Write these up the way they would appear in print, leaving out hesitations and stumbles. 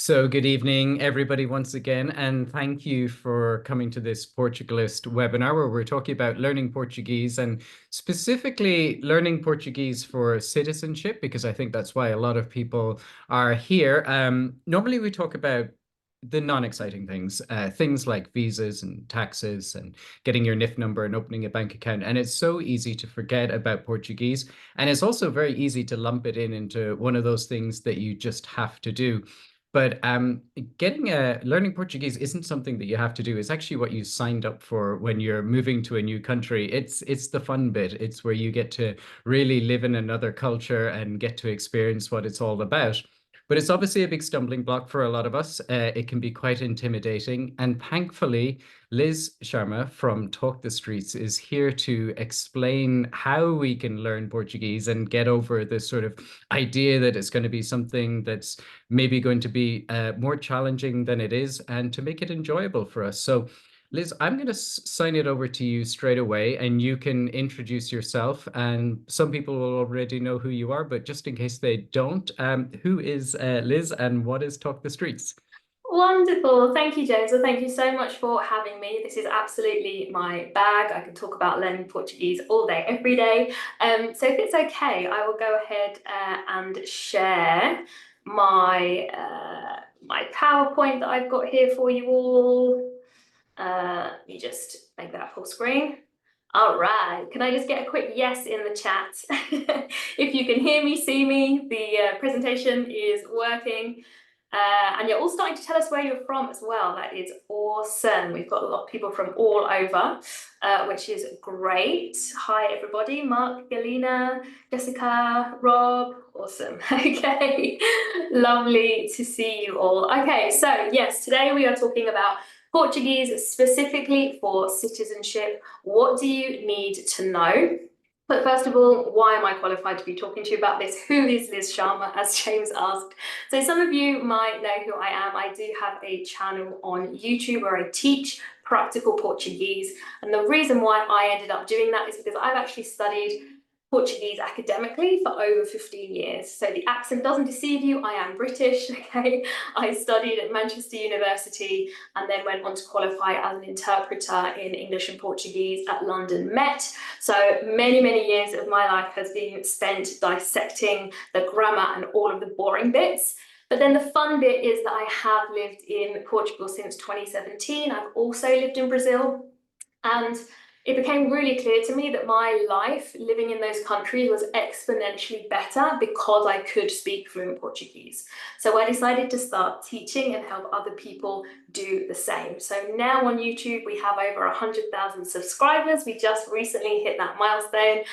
So good evening, everybody, once again, and thank you for coming to this Portugalist webinar where we're talking about learning Portuguese and specifically learning Portuguese for citizenship, because I think that's why a lot of people are here. Normally we talk about the non-exciting things, things like visas and taxes and getting your NIF number and opening a bank account. And it's so easy to forget about Portuguese. And it's also very easy to lump it into one of those things that you just have to do. But learning Portuguese isn't something that you have to do. It's actually what you signed up for when you're moving to a new country. It's the fun bit. It's where you get to really live in another culture and get to experience what it's all about. But it's obviously a big stumbling block for a lot of us. It can be quite intimidating. And thankfully, Liz Sharma from Talk the Streets is here to explain how we can learn Portuguese and get over this sort of idea that it's going to be something that's maybe going to be more challenging than it is, and to make it enjoyable for us. So Liz, I'm going to sign it over to you straight away, and you can introduce yourself. And some people will already know who you are, but just in case they don't, who is Liz and what is Talk the Streets? Wonderful. Thank you, James. Well, thank you so much for having me. This is absolutely my bag. I can talk about learning Portuguese all day, every day. So if it's okay, I will go ahead and share my PowerPoint that I've got here for you all. Let me just make that full screen. All right, can I just get a quick yes in the chat? If you can hear me, see me, the presentation is working. And you're all starting to tell us where you're from as well. That is awesome. We've got a lot of people from all over, which is great. Hi, everybody. Mark, Galina, Jessica, Rob. Awesome. Okay. Lovely to see you all. Okay, so yes, today we are talking about Portuguese specifically for citizenship. What do you need to know? But first of all, why am I qualified to be talking to you about this? Who is Liz Sharma, as James asked? So some of you might know who I am. I do have a channel on YouTube where I teach practical Portuguese. And the reason why I ended up doing that is because I've actually studied Portuguese academically for over 15 years. So the accent doesn't deceive you. I am British, okay? I studied at Manchester University and then went on to qualify as an interpreter in English and Portuguese at London Met. So many, many years of my life has been spent dissecting the grammar and all of the boring bits. But then the fun bit is that I have lived in Portugal since 2017. I've also lived in Brazil, and it became really clear to me that my life living in those countries was exponentially better because I could speak fluent Portuguese. So I decided to start teaching and help other people do the same. So now on YouTube, we have over 100,000 subscribers. We just recently hit that milestone,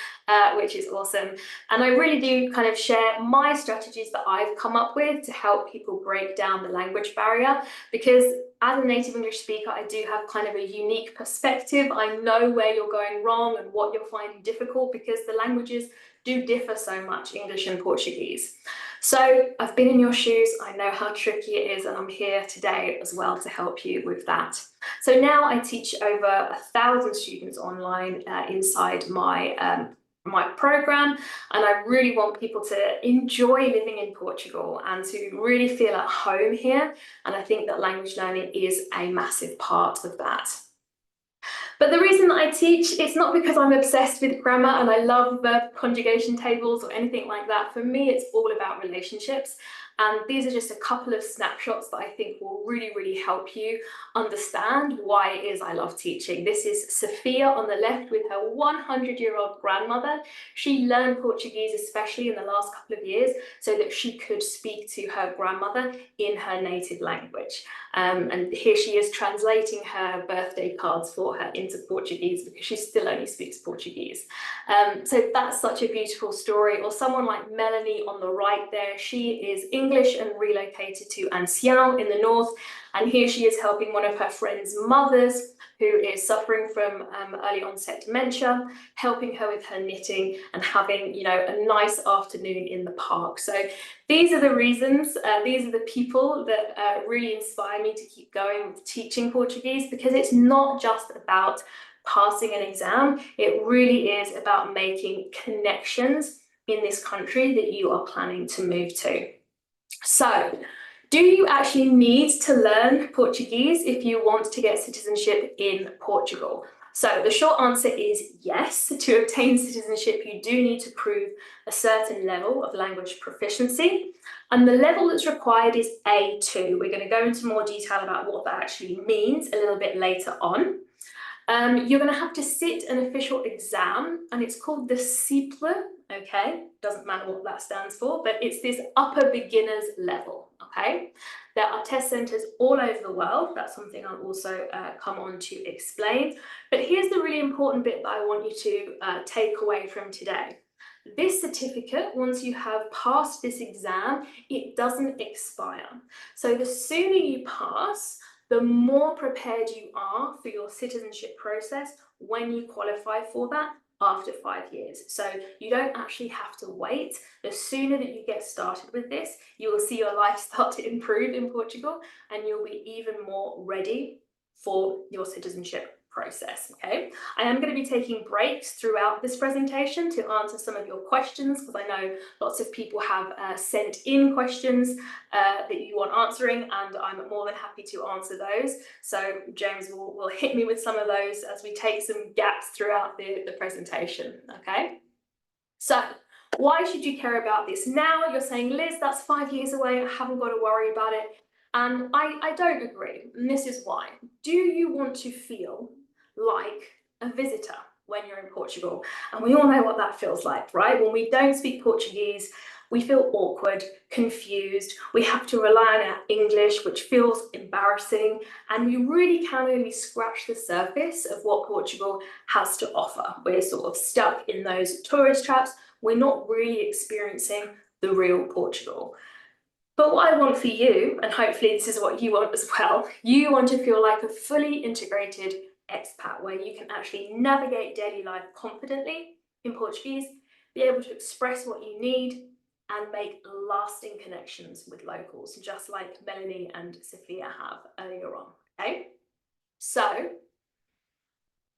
which is awesome. And I really do kind of share my strategies that I've come up with to help people break down the language barrier, because as a native English speaker, I do have kind of a unique perspective. I know where you're going wrong and what you're finding difficult, because the languages do differ so much, English and Portuguese. So I've been in your shoes. I know how tricky it is, and I'm here today as well to help you with that. So now I teach over 1,000 students online inside my program, and I really want people to enjoy living in Portugal and to really feel at home here. And I think that language learning is a massive part of that. But the reason that I teach, it's not because I'm obsessed with grammar and I love verb conjugation tables or anything like that. For me, it's all about relationships. And these are just a couple of snapshots that I think will really, really help you understand why it is I love teaching. This is Sophia on the left with her 100-year-old grandmother. She learned Portuguese, especially in the last couple of years, so that she could speak to her grandmother in her native language. And here she is translating her birthday cards for her into Portuguese because she still only speaks Portuguese. So that's such a beautiful story. Or someone like Melanie on the right there, she is English and relocated to Ancião in the north. And here she is helping one of her friend's mothers who is suffering from early onset dementia, helping her with her knitting and having, you know, a nice afternoon in the park. So these are the reasons, these are the people that really inspire me to keep going with teaching Portuguese, because it's not just about passing an exam. It really is about making connections in this country that you are planning to move to. So, Do you actually need to learn Portuguese if you want to get citizenship in Portugal? So the short answer is yes. To obtain citizenship, you do need to prove a certain level of language proficiency. And the level that's required is A2. We're going to go into more detail about what that actually means a little bit later on. You're going to have to sit an official exam, and it's called the CIPLE, okay? Doesn't matter what that stands for, but it's this upper beginner's level, okay? There are test centres all over the world. That's something I'll also come on to explain. But here's the really important bit that I want you to take away from today. This certificate, once you have passed this exam, it doesn't expire. So the sooner you pass, the more prepared you are for your citizenship process when you qualify for that after 5 years. So you don't actually have to wait. The sooner that you get started with this, you will see your life start to improve in Portugal, and you'll be even more ready for your citizenship process, okay? I am going to be taking breaks throughout this presentation to answer some of your questions, because I know lots of people have sent in questions that you want answering, and I'm more than happy to answer those. So James will hit me with some of those as we take some gaps throughout the presentation, okay? So why should you care about this now? You're saying, Liz, that's 5 years away, I haven't got to worry about it. And I don't agree, and this is why. Do you want to feel like a visitor when you're in Portugal? And we all know what that feels like, right? When we don't speak Portuguese, we feel awkward, confused, we have to rely on our English, which feels embarrassing, and we really can only scratch the surface of what Portugal has to offer. We're sort of stuck in those tourist traps. We're not really experiencing the real Portugal. But what I want for you, and hopefully this is what you want as well, you want to feel like a fully integrated expat where you can actually navigate daily life confidently in Portuguese, be able to express what you need, and make lasting connections with locals, just like Melanie and Sophia have earlier on, okay? So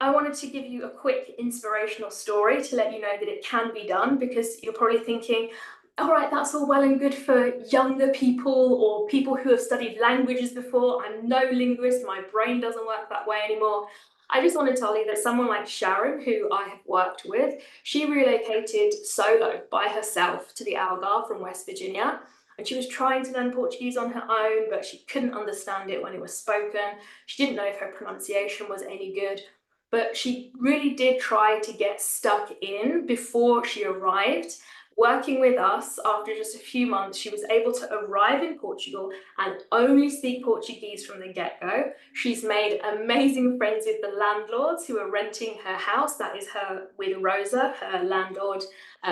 I wanted to give you a quick inspirational story to let you know that it can be done, because you're probably thinking, all right, that's all well and good for younger people or people who have studied languages before. I'm no linguist, my brain doesn't work that way anymore. I just want to tell you that someone like Sharon, who I have worked with, she relocated solo by herself to the Algarve from West Virginia. And she was trying to learn Portuguese on her own, but she couldn't understand it when it was spoken. She didn't know if her pronunciation was any good. But she really did try to get stuck in before she arrived. Working with us, after just a few months, she was able to arrive in Portugal and only speak Portuguese from the get-go. She's made amazing friends with the landlords who are renting her house. That is her with Rosa, her landlord,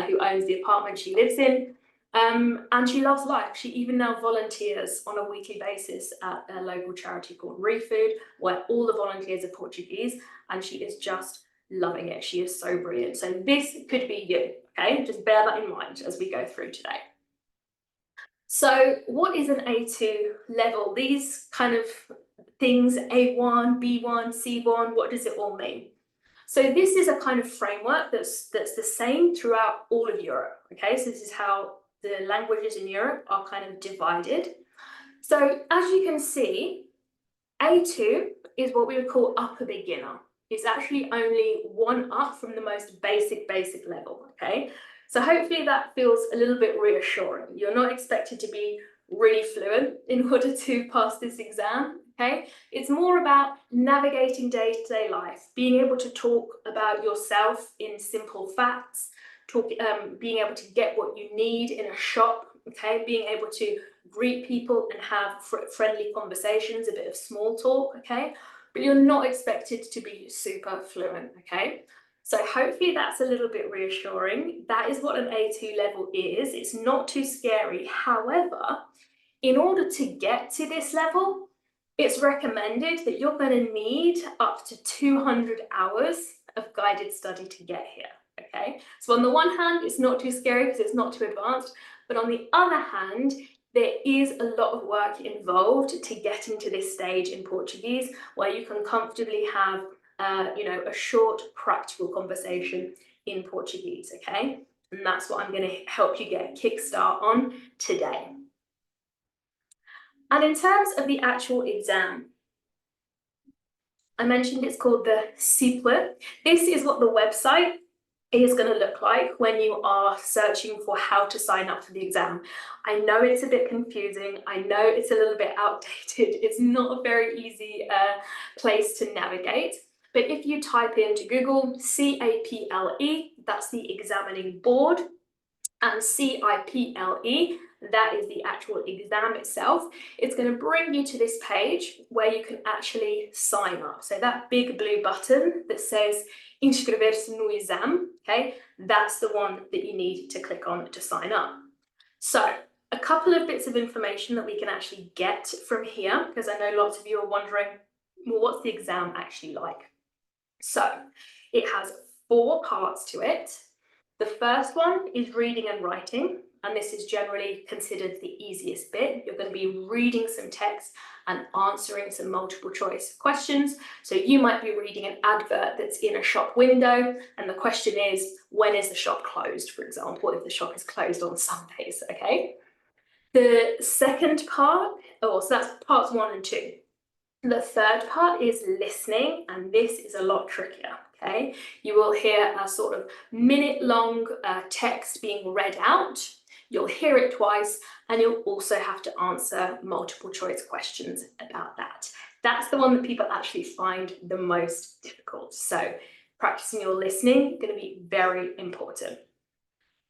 who owns the apartment she lives in. And she loves life. She even now volunteers on a weekly basis at a local charity called ReFood, where all the volunteers are Portuguese, and she is just loving it. She is so brilliant. So this could be you, okay? Just bear that in mind as we go through today. So what is an A2 level? These kind of things, A1, B1, C1, what does it all mean? So this is a kind of framework that's the same throughout all of Europe, okay? So this is how the languages in Europe are kind of divided. So as you can see, A2 is what we would call upper beginner. It's actually only one up from the most basic level, okay? So hopefully that feels a little bit reassuring. You're not expected to be really fluent in order to pass this exam, okay? It's more about navigating day-to-day life, being able to talk about yourself in simple facts, being able to get what you need in a shop, okay? Being able to greet people and have friendly conversations, a bit of small talk, okay? But you're not expected to be super fluent, okay? So hopefully that's a little bit reassuring. That is what an A2 level is. It's not too scary. However, in order to get to this level, it's recommended that you're going to need up to 200 hours of guided study to get here, okay? So on the one hand, it's not too scary because it's not too advanced, but on the other hand, there is a lot of work involved to get into this stage in Portuguese where you can comfortably have a short practical conversation in Portuguese, okay? And that's what I'm going to help you get a kickstart on today. And in terms of the actual exam, I mentioned it's called the Ciple. This is what the website is going to look like when you are searching for how to sign up for the exam. I know it's a bit confusing. I know it's a little bit outdated. It's not a very easy place to navigate. But if you type into Google CAPLE, that's the examining board, and CIPLE, that is the actual exam itself, it's going to bring you to this page where you can actually sign up. So that big blue button that says inscrever-se no exam, okay, that's the one that you need to click on to sign up. So a couple of bits of information that we can actually get from here, because I know lots of you are wondering, well, what's the exam actually like? So it has 4 parts to it. The first one is reading and writing, and this is generally considered the easiest bit. You're going to be reading some text and answering some multiple choice questions. So you might be reading an advert that's in a shop window, and the question is, when is the shop closed, for example, if the shop is closed on Sundays, okay? The second part, so that's parts 1 and 2. The third part is listening, and this is a lot trickier, okay? You will hear a sort of minute-long text being read out. You'll hear it twice, and you'll also have to answer multiple choice questions about that. That's the one that people actually find the most difficult. So practicing your listening is going to be very important.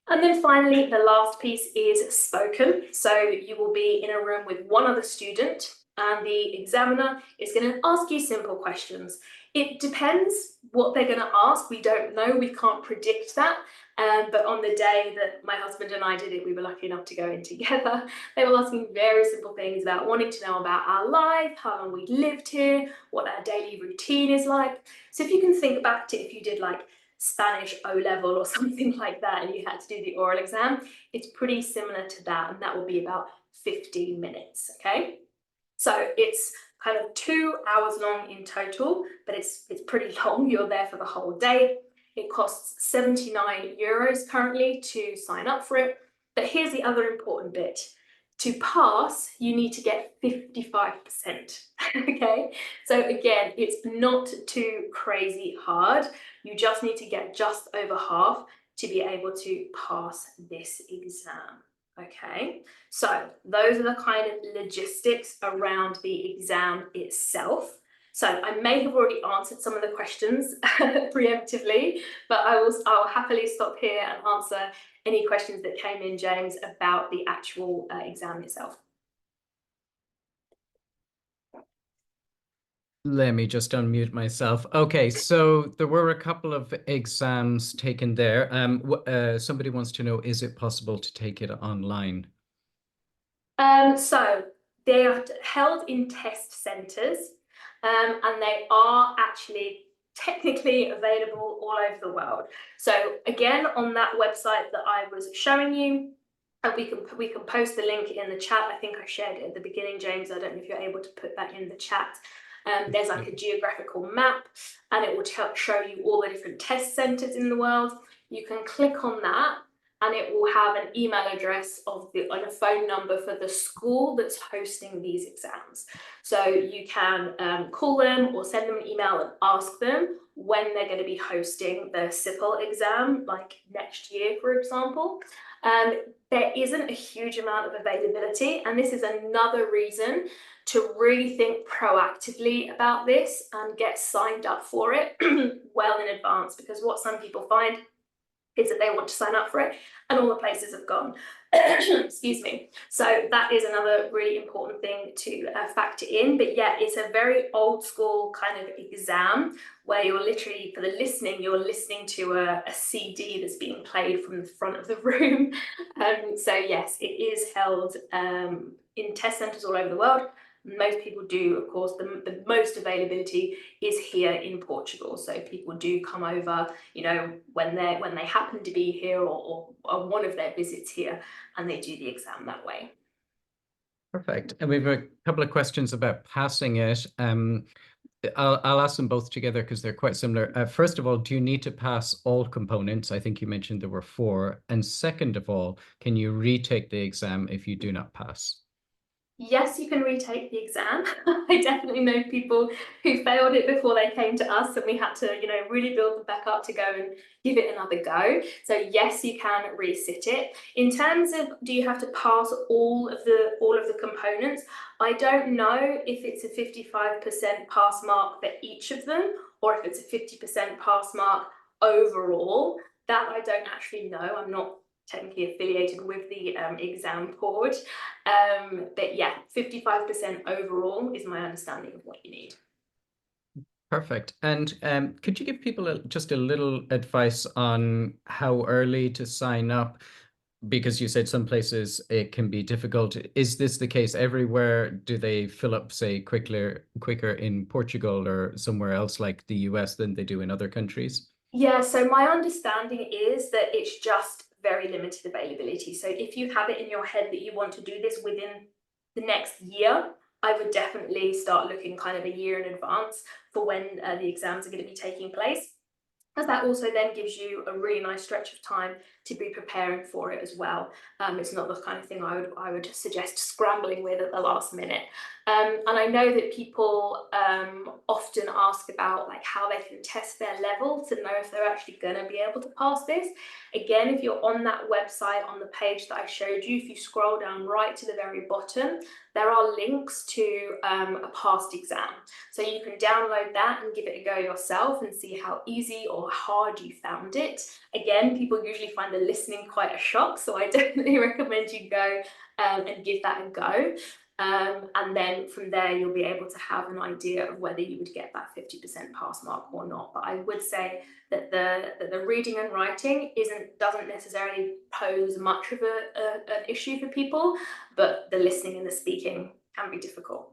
And then finally, the last piece is spoken. So you will be in a room with one other student, and the examiner is going to ask you simple questions. It depends what they're going to ask. We don't know, we can't predict that. But on the day that my husband and I did it, we were lucky enough to go in together. They were asking very simple things about wanting to know about our life, how long we lived here, what our daily routine is like. So if you can think back to if you did like Spanish O-level or something like that and you had to do the oral exam, it's pretty similar to that, and that will be about 15 minutes, okay? So it's kind of 2 hours long in total, but it's pretty long. You're there for the whole day. It costs 79 euros currently to sign up for it. But here's the other important bit. To pass, you need to get 55%, okay? So again, it's not too crazy hard. You just need to get just over half to be able to pass this exam. Okay, so those are the kind of logistics around the exam itself. So I may have already answered some of the questions preemptively, but I'll happily stop here and answer any questions that came in, James, about the actual exam itself. Let me just unmute myself. Okay, so there were a couple of exams taken there. Somebody wants to know, is it possible to take it online? So they are held in test centres, and they are actually technically available all over the world. So again, on that website that I was showing you, we can post the link in the chat. I think I shared it at the beginning, James. I don't know if you're able to put that in the chat. There's like a geographical map, and it will show you all the different test centres in the world. You can click on that, and it will have an email address and a phone number for the school that's hosting these exams. So you can call them or send them an email and ask them when they're going to be hosting the Ciple exam, like next year, for example. There isn't a huge amount of availability, and this is another reason to really think proactively about this and get signed up for it well in advance, because what some people find is that they want to sign up for it and all the places have gone. Excuse me. So that is another really important thing to factor in. But yeah, it's a very old school kind of exam where you're literally, for the listening, you're listening to a CD that's being played from the front of the room. So yes, it is held in test centres all over the world. Most people do, of course, the most availability is here in Portugal. So people do come over, you know, when they happen to be here or one of their visits here, and they do the exam that way. Perfect. And we have a couple of questions about passing it. I'll ask them both together because they're quite similar. First of all, do you need to pass all components? I think you mentioned there were 4. And second of all, can you retake the exam if you do not pass? Yes, you can retake the exam. I definitely know people who failed it before they came to us, and we had to, really build them back up to go and give it another go. So yes, you can resit it. In terms of, do you have to pass all of the components? I don't know if it's a 55% pass mark for each of them, or if it's a 50% pass mark overall. That I don't actually know. I'm not technically affiliated with the exam board. But yeah, 55% overall is my understanding of what you need. Perfect. And could you give people just a little advice on how early to sign up? Because you said some places it can be difficult. Is this the case everywhere? Do they fill up, say, quicker in Portugal or somewhere else like the US than they do in other countries? Yeah, so my understanding is that it's just very limited availability. So if you have it in your head that you want to do this within the next year, I would definitely start looking kind of a year in advance for when the exams are going to be taking place. As that also then gives you a really nice stretch of time to be preparing for it as well. It's not the kind of thing I would suggest scrambling with at the last minute. And I know that people often ask about like how they can test their level to know if they're actually going to be able to pass this. Again, if you're on that website on the page that I showed you, if you scroll down right to the very bottom, there are links to a past exam. So you can download that and give it a go yourself and see how easy or hard you found it. Again, people usually find the listening quite a shock, so I definitely recommend you go and give that a go. And then from there, you'll be able to have an idea of whether you would get that 50% pass mark or not. But I would say that the reading and writing doesn't necessarily pose much of an issue for people, but the listening and the speaking can be difficult.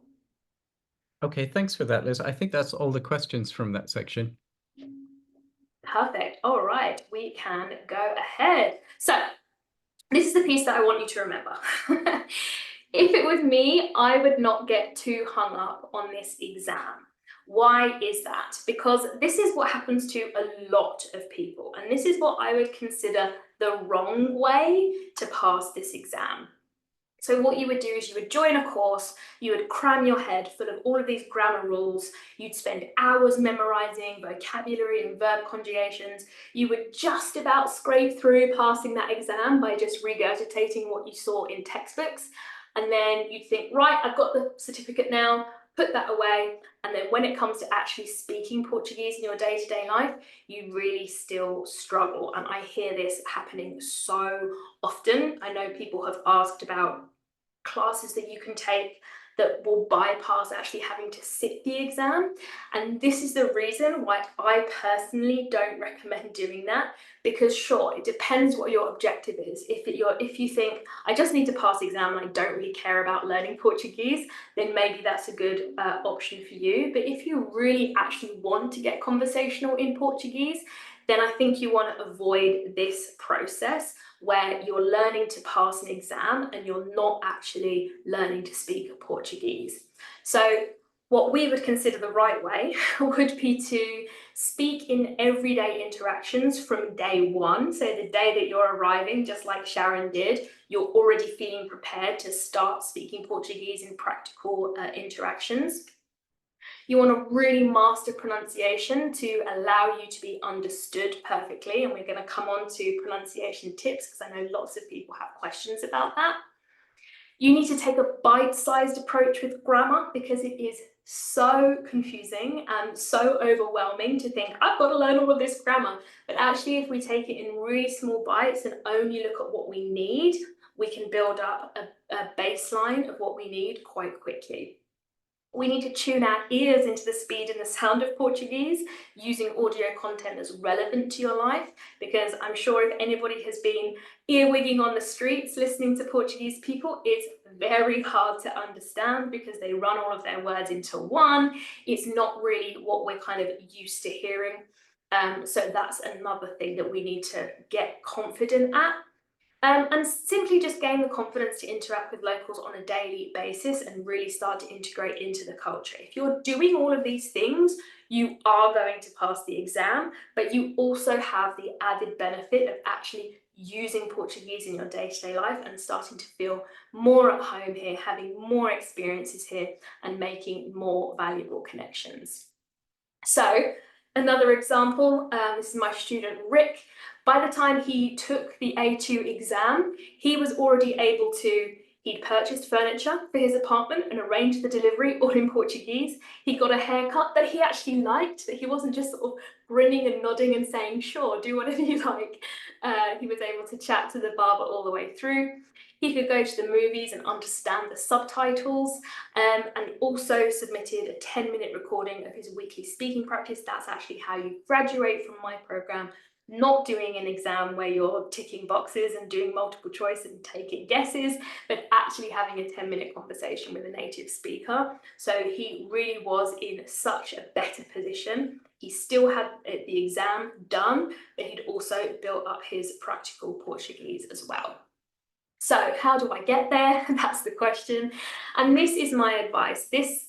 Okay, thanks for that, Liz. I think that's all the questions from that section. Perfect. All right, we can go ahead. So this is the piece that I want you to remember. If it was me, I would not get too hung up on this exam. Why is that? Because this is what happens to a lot of people, and this is what I would consider the wrong way to pass this exam. So what you would do is you would join a course, you would cram your head full of all of these grammar rules, you'd spend hours memorizing vocabulary and verb conjugations, you would just about scrape through passing that exam by just regurgitating what you saw in textbooks, and then you'd think, right, I've got the certificate now, put that away, and then when it comes to actually speaking Portuguese in your day-to-day life, you really still struggle. And I hear this happening so often. I know people have asked about classes that you can take that will bypass actually having to sit the exam. And this is the reason why I personally don't recommend doing that, because sure, it depends what your objective is. If you think, I just need to pass the exam and I don't really care about learning Portuguese, then maybe that's a good option for you. But if you really actually want to get conversational in Portuguese, then I think you want to avoid this process where you're learning to pass an exam and you're not actually learning to speak Portuguese. So what we would consider the right way would be to speak in everyday interactions from day one. So the day that you're arriving, just like Sharon did, you're already feeling prepared to start speaking Portuguese in practical interactions. You want to really master pronunciation to allow you to be understood perfectly. And we're going to come on to pronunciation tips because I know lots of people have questions about that. You need to take a bite-sized approach with grammar because it is so confusing and so overwhelming to think, I've got to learn all of this grammar. But actually, if we take it in really small bites and only look at what we need, we can build up a baseline of what we need quite quickly. We need to tune our ears into the speed and the sound of Portuguese using audio content that's relevant to your life, because I'm sure if anybody has been earwigging on the streets listening to Portuguese people, it's very hard to understand because they run all of their words into one. It's not really what we're kind of used to hearing. So that's another thing that we need to get confident at. And simply just gain the confidence to interact with locals on a daily basis and really start to integrate into the culture. If you're doing all of these things, you are going to pass the exam, but you also have the added benefit of actually using Portuguese in your day-to-day life and starting to feel more at home here, having more experiences here, and making more valuable connections. So another example, this is my student Rick. By the time he took the A2 exam, he was already able to, he'd purchased furniture for his apartment and arranged the delivery all in Portuguese. He got a haircut that he actually liked, that he wasn't just sort of grinning and nodding and saying, sure, do whatever you like. He was able to chat to the barber all the way through. He could go to the movies and understand the subtitles, and also submitted a 10-minute recording of his weekly speaking practice. That's actually how you graduate from my program, not doing an exam where you're ticking boxes and doing multiple choice and taking guesses, but actually having a 10-minute conversation with a native speaker. So he really was in such a better position. He still had the exam done, but he'd also built up his practical Portuguese as well. So how do I get there? That's the question. And this is my advice.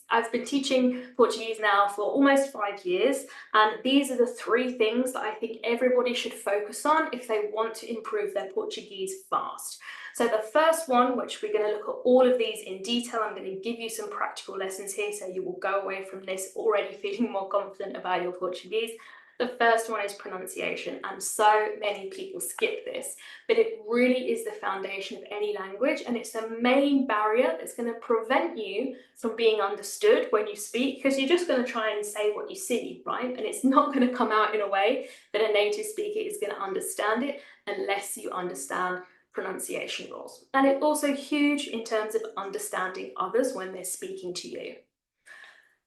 I've been teaching Portuguese now for almost 5 years, and these are the 3 things that I think everybody should focus on if they want to improve their Portuguese fast. So the first one, which we're going to look at all of these in detail, I'm going to give you some practical lessons here, so you will go away from this already feeling more confident about your Portuguese. The first one is pronunciation, and so many people skip this, but it really is the foundation of any language, and it's the main barrier that's going to prevent you from being understood when you speak, because you're just going to try and say what you see, right? And it's not going to come out in a way that a native speaker is going to understand it unless you understand pronunciation rules. And it's also huge in terms of understanding others when they're speaking to you.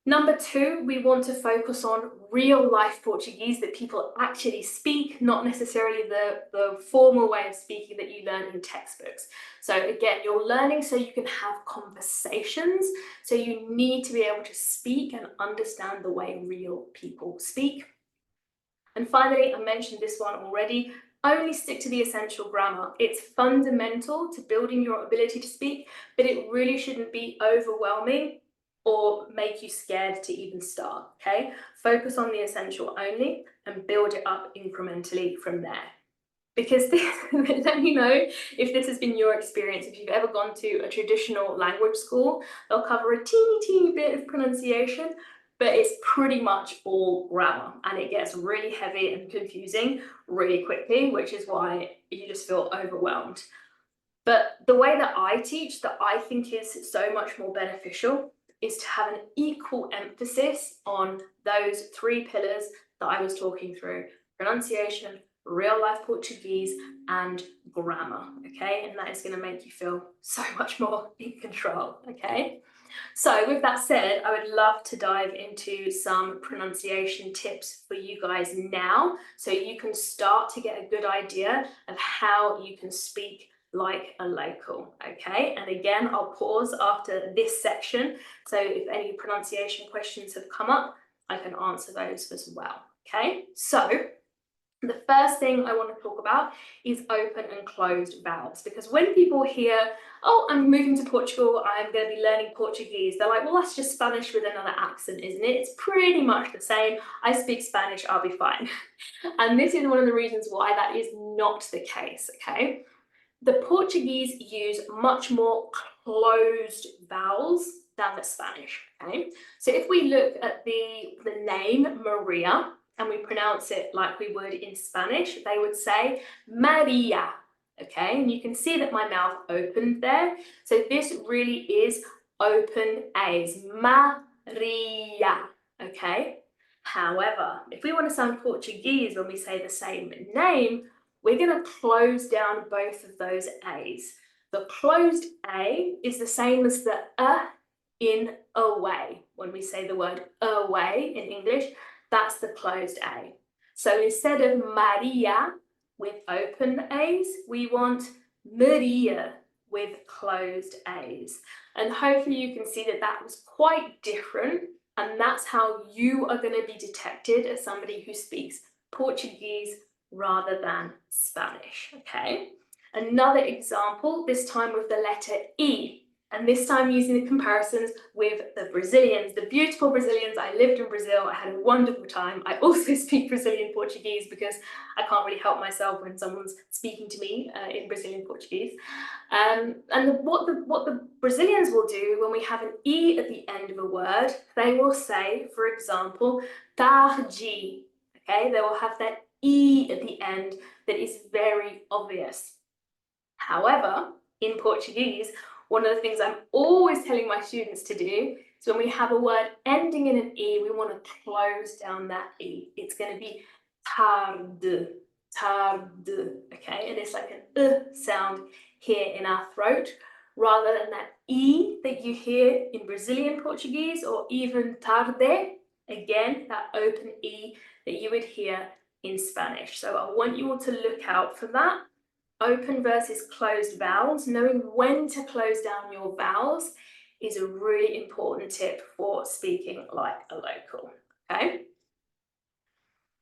Number 2, we want to focus on real life Portuguese that people actually speak, not necessarily the formal way of speaking that you learn in textbooks. So again, you're learning so you can have conversations. So you need to be able to speak and understand the way real people speak. And finally, I mentioned this one already, only stick to the essential grammar. It's fundamental to building your ability to speak, but it really shouldn't be overwhelming or make you scared to even start, okay? Focus on the essential only and build it up incrementally from there. Because let me know if this has been your experience. If you've ever gone to a traditional language school, they'll cover a teeny bit of pronunciation, but it's pretty much all grammar, and it gets really heavy and confusing really quickly, which is why you just feel overwhelmed. But the way that I teach, that I think is so much more beneficial, is to have an equal emphasis on those 3 pillars that I was talking through: pronunciation, real life Portuguese, and grammar, okay? And that is going to make you feel so much more in control, okay? So with that said, I would love to dive into some pronunciation tips for you guys now, so you can start to get a good idea of how you can speak like a local, okay? And again, I'll pause after this section, so if any pronunciation questions have come up, I can answer those as well, okay? So the first thing I want to talk about is open and closed vowels, because when people hear, oh, I'm moving to Portugal, I'm going to be learning Portuguese, they're like, well, that's just Spanish with another accent, isn't it? It's pretty much the same. I speak Spanish, I'll be fine. And this is one of the reasons why that is not the case, okay? The Portuguese use much more closed vowels than the Spanish, okay? So if we look at the name Maria, and we pronounce it like we would in Spanish, they would say Maria, okay? And you can see that my mouth opened there. So this really is open A's, Maria, okay? However, if we want to sound Portuguese when we say the same name, we're going to close down both of those A's. The closed A is the same as the in away. When we say the word away in English, that's the closed A. So instead of Maria with open A's, we want Maria with closed A's. And hopefully you can see that that was quite different, and that's how you are going to be detected as somebody who speaks Portuguese rather than Spanish, okay? Another example, this time with the letter E. And this time using the comparisons with the Brazilians, the beautiful Brazilians. I lived in Brazil. I had a wonderful time. I also speak Brazilian Portuguese because I can't really help myself when someone's speaking to me in Brazilian Portuguese. What the Brazilians will do when we have an E at the end of a word, they will say, for example, tarde. Okay, they will have that E at the end that is very obvious. However, in Portuguese, one of the things I'm always telling my students to do is when we have a word ending in an E, we want to close down that E. It's going to be tarde, tarde, okay? And it's like an sound here in our throat, rather than that E that you hear in Brazilian Portuguese, or even tarde, again, that open E that you would hear in Spanish. So I want you all to look out for that. Open versus closed vowels. Knowing when to close down your vowels is a really important tip for speaking like a local, okay?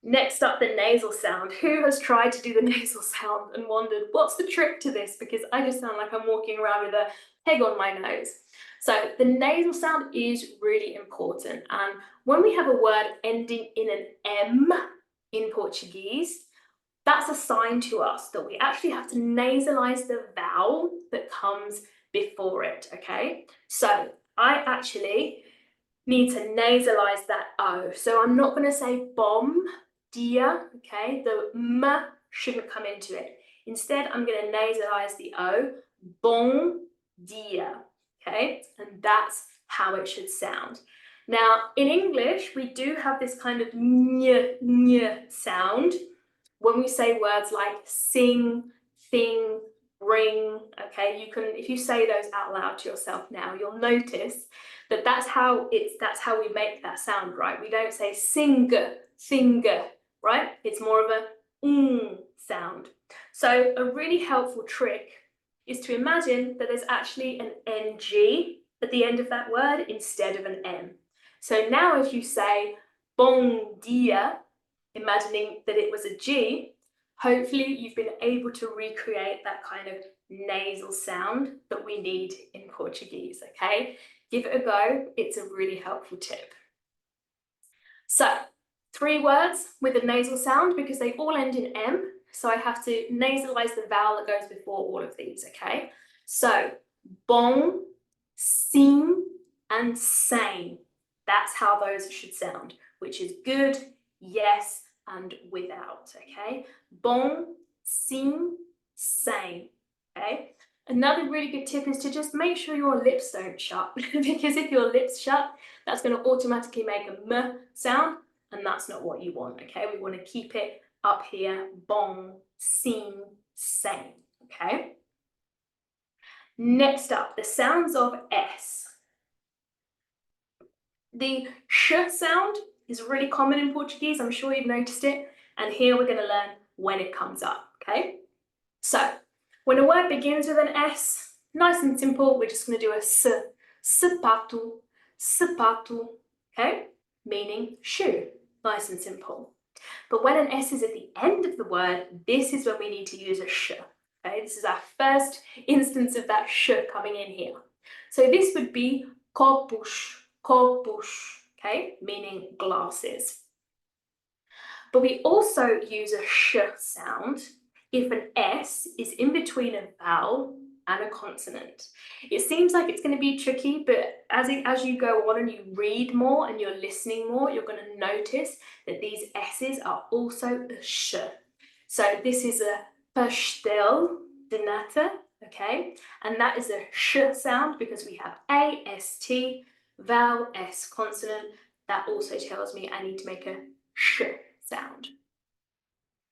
Next up, the nasal sound. Who has tried to do the nasal sound and wondered, what's the trick to this? Because I just sound like I'm walking around with a peg on my nose. So the nasal sound is really important. And when we have a word ending in an M in Portuguese, that's a sign to us that we actually have to nasalize the vowel that comes before it, okay? So I actually need to nasalize that O. So I'm not going to say bom, dia, okay? The M shouldn't come into it. Instead, I'm going to nasalize the O, bom dia, okay? And that's how it should sound. Now, in English, we do have this kind of ny sound when we say words like sing, thing, bring, okay, you can, if you say those out loud to yourself now, you'll notice that that's how we make that sound, right? We don't say sing, right? It's more of a sound. So a really helpful trick is to imagine that there's actually an ng at the end of that word instead of an m. So now if you say bom dia, imagining that it was a G, hopefully you've been able to recreate that kind of nasal sound that we need in Portuguese, okay? Give it a go, it's a really helpful tip. So, 3 words with a nasal sound because they all end in M, so I have to nasalize the vowel that goes before all of these, okay? So, bom, sim, and sem. That's how those should sound, which is good, yes, and without, okay? Bom, sim, sem, okay? Another really good tip is to just make sure your lips don't shut, because if your lips shut, that's going to automatically make a M sound, and that's not what you want, okay? We want to keep it up here, bom, sim, sem, okay? Next up, the sounds of S. The sh sound is really common in Portuguese. I'm sure you've noticed it. And here we're going to learn when it comes up, okay? So, when a word begins with an S, nice and simple, we're just going to do a S. Sapato, sapato, okay? Meaning shoe, nice and simple. But when an S is at the end of the word, this is when we need to use a sh, okay? This is our first instance of that sh coming in here. So this would be copos, copos, okay, meaning glasses. But we also use a sh sound if an S is in between a vowel and a consonant. It seems like it's going to be tricky, but as you go on and you read more and you're listening more, you're going to notice that these S's are also a sh. So this is a pastel de nata, okay? And that is a sh sound because we have A, S, T, vowel, S, consonant. That also tells me I need to make a sh sound.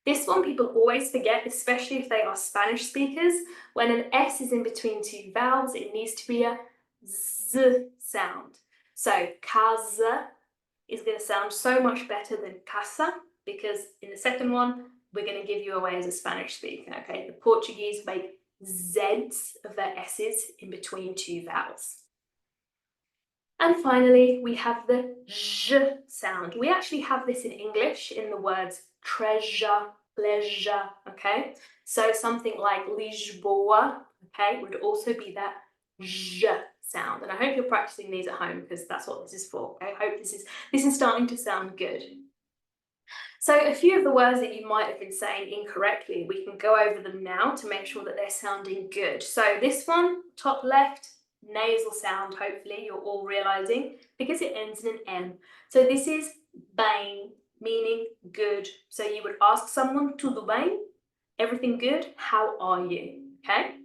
This one people always forget, especially if they are Spanish speakers. When an S is in between 2 vowels, it needs to be a Z sound. So casa is going to sound so much better than casa, because in the second one, we're going to give you away as a Spanish speaker, okay? The Portuguese make Zs of their S's in between 2 vowels. And finally, we have the zh sound. We actually have this in English in the words treasure, pleasure, okay? So something like Lisboa, okay, would also be that zh sound. And I hope you're practicing these at home because that's what this is for. Okay? I hope this is starting to sound good. So a few of the words that you might have been saying incorrectly, we can go over them now to make sure that they're sounding good. So this one, top left, nasal sound, hopefully you're all realizing, because it ends in an M. So this is bem, meaning good. So you would ask someone, tudo bem? Everything good? How are you? Okay?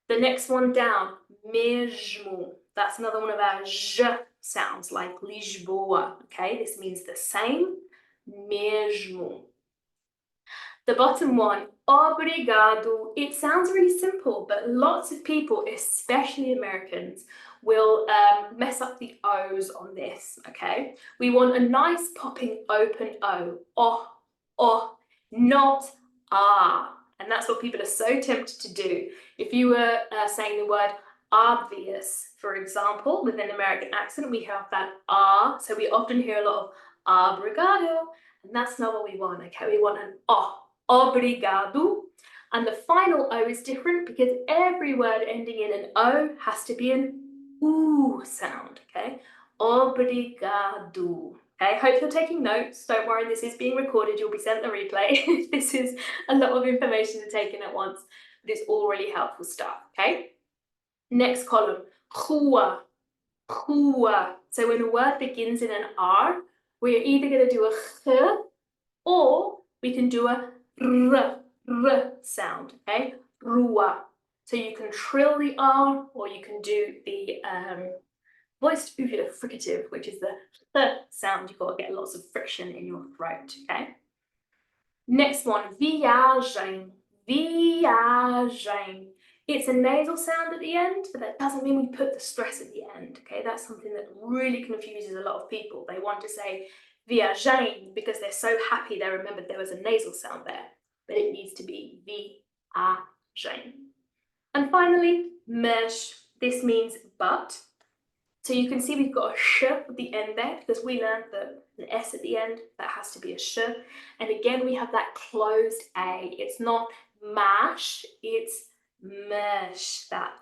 The next one down, mesmo. That's another one of our j sounds, like Lisboa. Okay, this means the same, mesmo. The bottom one, obrigado. It sounds really simple, but lots of people, especially Americans, will mess up the O's on this, okay? We want a nice popping open O, not ah. And that's what people are so tempted to do. If you were saying the word obvious, for example, with an American accent, we have that ah, so we often hear a lot of obrigado, and that's not what we want, okay? We want an oh. Obrigado. And the final O is different because every word ending in an O has to be an oo sound, okay? Obrigado. Okay, hope you're taking notes. Don't worry, this is being recorded. You'll be sent the replay. This is a lot of information to take in at once, but it's all really helpful stuff, okay? Next column, rua, rua. So when a word begins in an R, we're either going to do a h or we can do a r sound, okay? Rua. So you can trill the R or you can do the voiced uvular fricative, which is the th sound. You've got to get lots of friction in your throat, okay? Next one, viagem, viagem. It's a nasal sound at the end, but that doesn't mean we put the stress at the end, okay? That's something that really confuses a lot of people. They want to say viagem because they're so happy they remembered there was a nasal sound there, but it needs to be viagem. And finally, mas. This means but. So you can see we've got a sh at the end there because we learned that an S at the end, that has to be a sh. And again, we have that closed A. It's not mash, it's mesh, that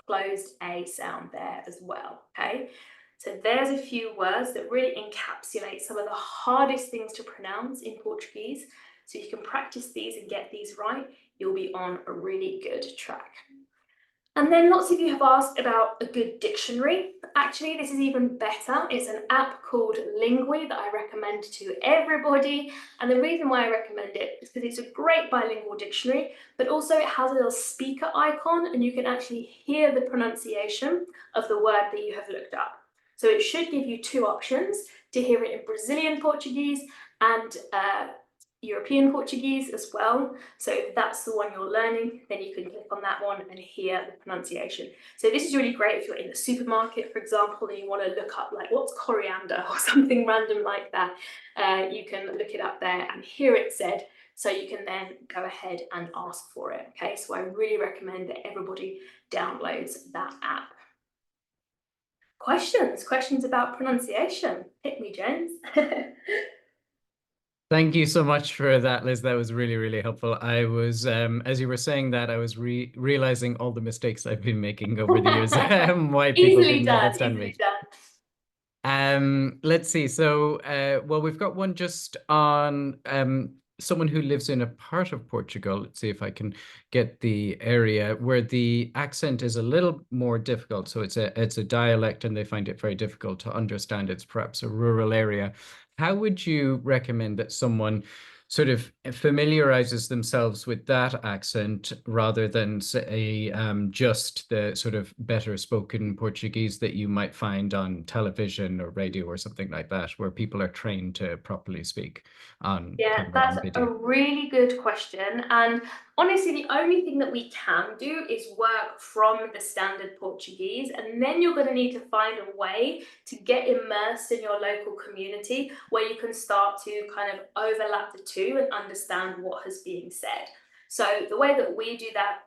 closed A sound there as well, okay? So there's a few words that really encapsulate some of the hardest things to pronounce in Portuguese. So you can practice these and get these right, you'll be on a really good track. And then lots of you have asked about a good dictionary. Actually, this is even better. It's an app called Lingui that I recommend to everybody. And the reason why I recommend it is because it's a great bilingual dictionary, but also it has a little speaker icon and you can actually hear the pronunciation of the word that you have looked up. So it should give you two options, to hear it in Brazilian Portuguese and European Portuguese as well. So if that's the one you're learning, then you can click on that one and hear the pronunciation. So this is really great if you're in the supermarket, for example, and you want to look up like what's coriander or something random like that. You can look it up there and hear it said, so you can then go ahead and ask for it. Okay, so I really recommend that everybody downloads that app. Questions about pronunciation? Hit me, James. Thank you so much for that, Liz. That was really, really helpful. I was, as you were saying that, I was realizing all the mistakes I've been making over the years, why people Easily didn't done, understand me. easily done. Let's see. So, well, we've got one just on someone who lives in a part of Portugal. Let's see if I can get the area where the accent is a little more difficult. So it's a dialect, and they find it very difficult to understand. It's perhaps a rural area. How would you recommend that someone sort of familiarizes themselves with that accent rather than say just the sort of better spoken Portuguese that you might find on television or radio or something like that, where people are trained to properly speak on Yeah, camera that's and a video? really good question. And honestly, the only thing that we can do is work from the standard Portuguese, and then you're going to need to find a way to get immersed in your local community where you can start to kind of overlap the two and understand what is being said. So the way that we do that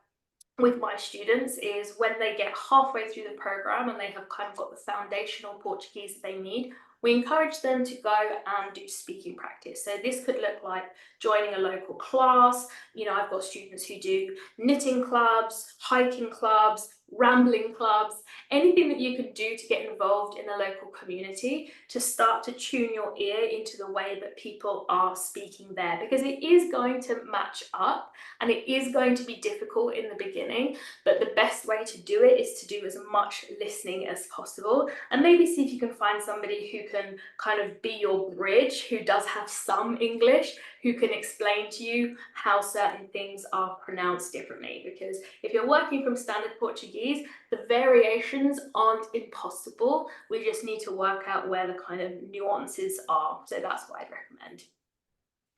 with my students is when they get halfway through the program and they have kind of got the foundational Portuguese that they need, we encourage them to go and do speaking practice. So this could look like joining a local class. You know, I've got students who do knitting clubs, hiking clubs, rambling clubs, anything that you could do to get involved in the local community to start to tune your ear into the way that people are speaking there, because it is going to match up and it is going to be difficult in the beginning, but the best way to do it is to do as much listening as possible, and maybe see if you can find somebody who can kind of be your bridge, who does have some English, who can explain to you how certain things are pronounced differently. Because if you're working from standard Portuguese, the variations aren't impossible. We just need to work out where the kind of nuances are. So that's what I'd recommend.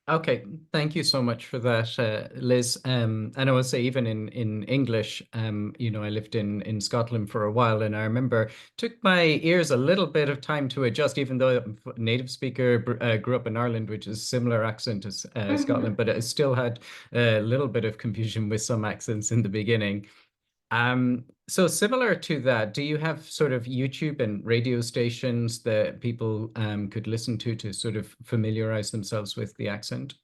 Okay, thank you so much for that, Liz. And I will say, even in English, I lived in Scotland for a while, and I remember took my ears a little bit of time to adjust, even though I'm a native speaker, grew up in Ireland, which is similar accent as Scotland, but I still had a little bit of confusion with some accents in the beginning. So similar to that, do you have sort of YouTube and radio stations that people could listen to sort of familiarize themselves with the accent?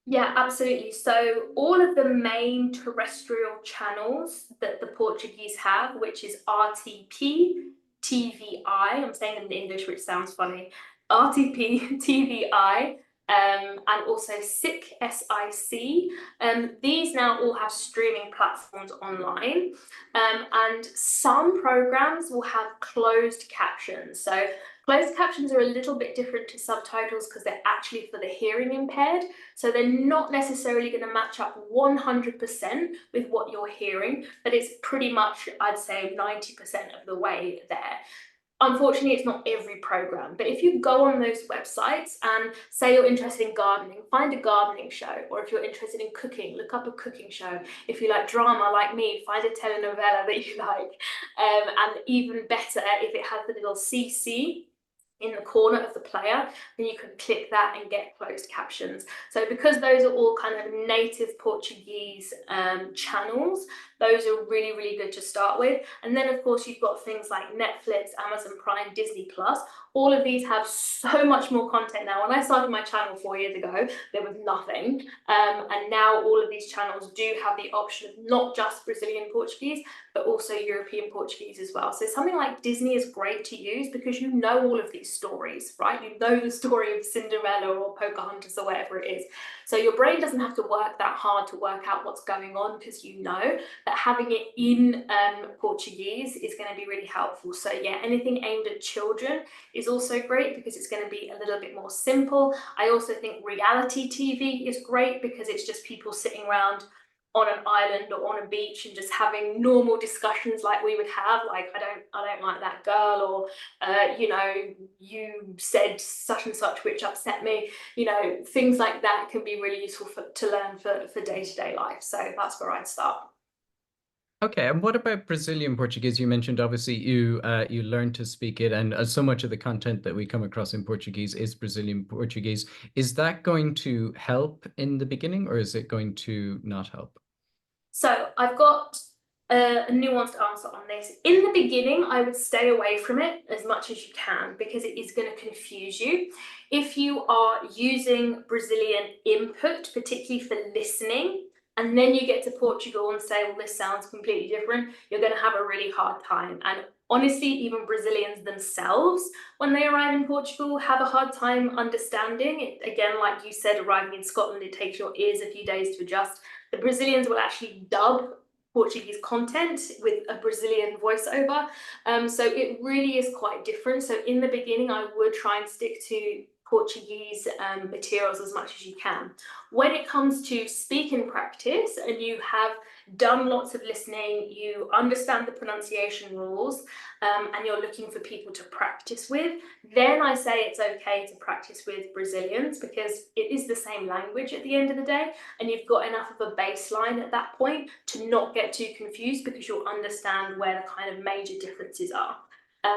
Yeah, absolutely. So all of the main terrestrial channels that the Portuguese have, which is RTP, TVI, I'm saying it in English, which sounds funny, RTP, TVI, and also SIC, SIC. These now all have streaming platforms online, and some programs will have closed captions. So closed captions are a little bit different to subtitles because they're actually for the hearing impaired. So they're not necessarily going to match up 100% with what you're hearing, but it's pretty much, I'd say, 90% of the way there. Unfortunately, it's not every program, but if you go on those websites and say you're interested in gardening, find a gardening show, or if you're interested in cooking, look up a cooking show. If you like drama like me, find a telenovela that you like, and even better, if it has the little CC in the corner of the player, then you can click that and get closed captions. So because those are all kind of native Portuguese channels, those are really, really good to start with. And then of course you've got things like Netflix, Amazon Prime, Disney Plus. All of these have so much more content now. When I started my channel 4 years ago, there was nothing. And now all of these channels do have the option of not just Brazilian Portuguese, but also European Portuguese as well. So something like Disney is great to use because you know all of these stories, right? You know the story of Cinderella or Pocahontas or whatever it is. So your brain doesn't have to work that hard to work out what's going on, because you know that having it in Portuguese is going to be really helpful. So yeah, anything aimed at children is also great because it's going to be a little bit more simple. I also think reality TV is great because it's just people sitting around on an island or on a beach and just having normal discussions like we would have, like I don't like that girl, or you said such and such which upset me. Things like that can be really useful to learn for day-to-day life. So that's where I'd start. Okay, and what about Brazilian Portuguese? You mentioned obviously you learned to speak it, and so much of the content that we come across in Portuguese is Brazilian Portuguese. Is that going to help in the beginning, or is it going to not help? So I've got a nuanced answer on this. In the beginning, I would stay away from it as much as you can because it is going to confuse you. If you are using Brazilian input, particularly for listening, and then you get to Portugal and say, well, this sounds completely different, you're going to have a really hard time. And honestly, even Brazilians themselves, when they arrive in Portugal, have a hard time understanding it. Again, like you said, arriving in Scotland, it takes your ears a few days to adjust. The Brazilians will actually dub Portuguese content with a Brazilian voiceover. So it really is quite different. So in the beginning, I would try and stick to Portuguese materials as much as you can. When it comes to speaking practice and you have done lots of listening, you understand the pronunciation rules, and you're looking for people to practice with, then I say it's okay to practice with Brazilians because it is the same language at the end of the day, and you've got enough of a baseline at that point to not get too confused because you'll understand where the kind of major differences are.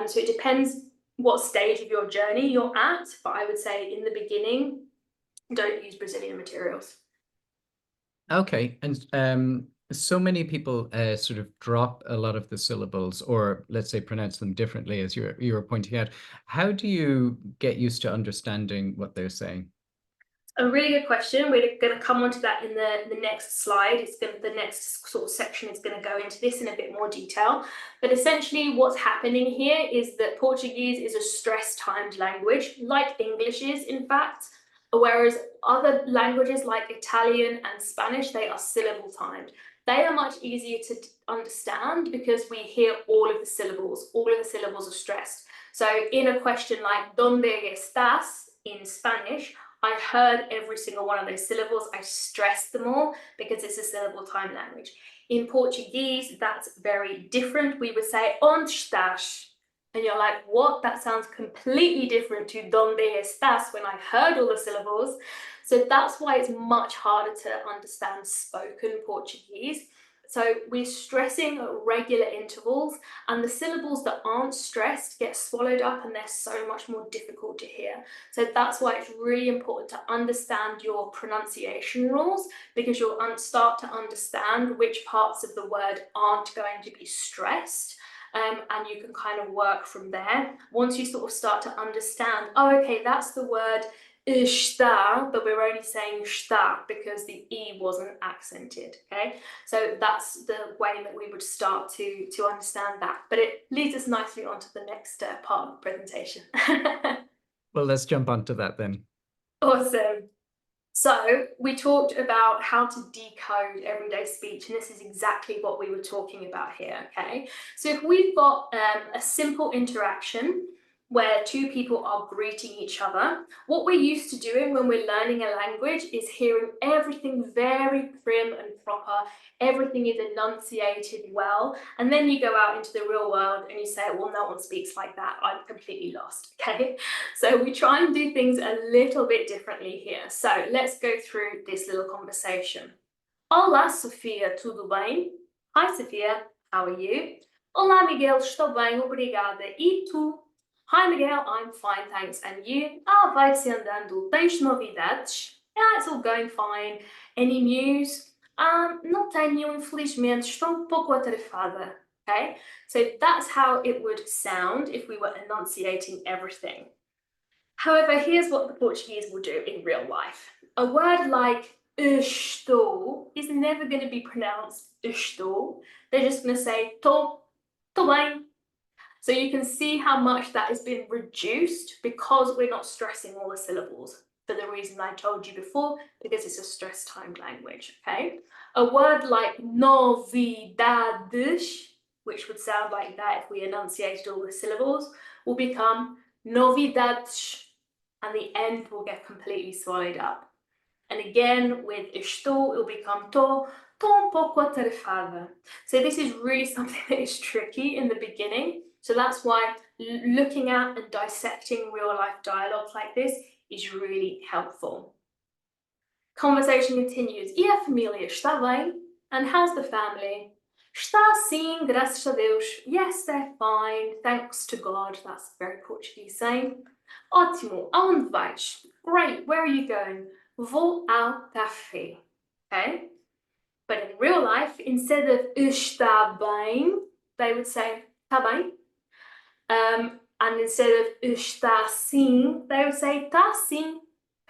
So it depends what stage of your journey you're at, but I would say in the beginning, don't use Brazilian materials. Okay, and so many people sort of drop a lot of the syllables, or let's say pronounce them differently, as you were pointing out. How do you get used to understanding what they're saying? A really good question. We're going to come on to that in the next slide. The next sort of section is going to go into this in a bit more detail. But essentially what's happening here is that Portuguese is a stress-timed language, like English is, in fact, whereas other languages like Italian and Spanish, they are syllable-timed. They are much easier to understand because we hear all of the syllables. All of the syllables are stressed. So in a question like ¿Dónde estás? In Spanish, I heard every single one of those syllables. I stressed them all because it's a syllable time language. In Portuguese, that's very different. We would say onde estás? And you're like, what? That sounds completely different to donde estás when I heard all the syllables. So that's why it's much harder to understand spoken Portuguese. So we're stressing at regular intervals, and the syllables that aren't stressed get swallowed up and they're so much more difficult to hear. So that's why it's really important to understand your pronunciation rules, because you'll start to understand which parts of the word aren't going to be stressed. And you can kind of work from there. Once you sort of start to understand, oh, okay, that's the word está, but we're only saying está because the E wasn't accented, okay? So that's the way that we would start to understand that. But it leads us nicely onto the next part of the presentation. Well, let's jump onto that then. Awesome. So we talked about how to decode everyday speech, and this is exactly what we were talking about here, okay? So if we've got a simple interaction where two people are greeting each other, what we're used to doing when we're learning a language is hearing everything very prim and proper, everything is enunciated well, and then you go out into the real world and you say, well, no one speaks like that, I'm completely lost, okay? So we try and do things a little bit differently here. So let's go through this little conversation. Olá, Sofia, tudo bem? Hi, Sophia, how are you? Olá, Miguel, estou bem, obrigada. E tu? Hi, Miguel, I'm fine, thanks. And you? Ah, vai-se andando. Tens novidades? Yeah, it's all going fine. Any news? Não tenho, infelizmente, estou um pouco atarefada. Okay, so that's how it would sound if we were enunciating everything. However, here's what the Portuguese will do in real life. A word like estou is never going to be pronounced estou. They're just going to say tô bem. So you can see how much that has been reduced because we're not stressing all the syllables for the reason I told you before, because it's a stress-timed language, okay? A word like novidades, which would sound like that if we enunciated all the syllables, will become novidades, and the end will get completely swallowed up. And again, with estou, it will become tô um pouco atarefada. So this is really something that is tricky in the beginning. So that's why looking at and dissecting real life dialogues like this is really helpful. Conversation continues. E a família está bem? And how's the family? Está sim, graças a Deus. Yes, they're fine, thanks to God. That's very Portuguese saying. Ótimo, aonde vais? Great, where are you going? Vou ao café. Okay? But in real life, instead of está bem, they would say tá bem. And instead of está sim, they would say tá sim.